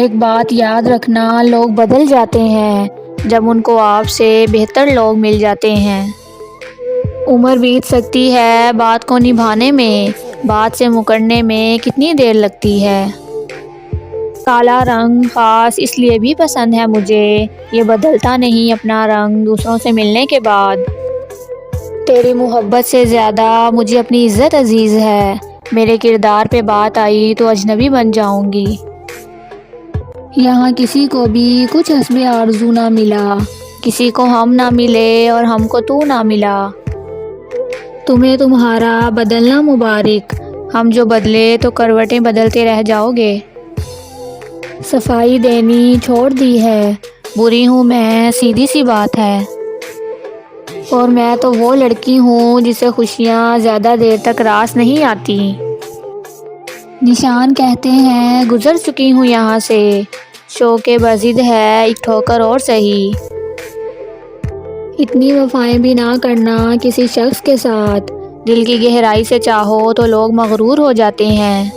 ایک بات یاد رکھنا، لوگ بدل جاتے ہیں جب ان کو آپ سے بہتر لوگ مل جاتے ہیں۔ عمر بیت سکتی ہے بات کو نبھانے میں، بات سے مکرنے میں کتنی دیر لگتی ہے۔ کالا رنگ خاص اس لیے بھی پسند ہے مجھے، یہ بدلتا نہیں اپنا رنگ دوسروں سے ملنے کے بعد۔ تیری محبت سے زیادہ مجھے اپنی عزت عزیز ہے، میرے کردار پہ بات آئی تو اجنبی بن جاؤں گی۔ یہاں کسی کو بھی کچھ حسب آرزو نہ ملا، کسی کو ہم نہ ملے اور ہم کو تو نہ ملا۔ تمہیں تمہارا بدلنا مبارک، ہم جو بدلے تو کروٹیں بدلتے رہ جاؤ گے۔ صفائی دینی چھوڑ دی ہے، بری ہوں میں سیدھی سی بات ہے۔ اور میں تو وہ لڑکی ہوں جسے خوشیاں زیادہ دیر تک راس نہیں آتی۔ نشان کہتے ہیں گزر چکی ہوں یہاں سے، شوق بضد ہے ایک ٹھوکر اور سہی۔ اتنی وفائیں بھی نہ کرنا کسی شخص کے ساتھ، دل کی گہرائی سے چاہو تو لوگ مغرور ہو جاتے ہیں۔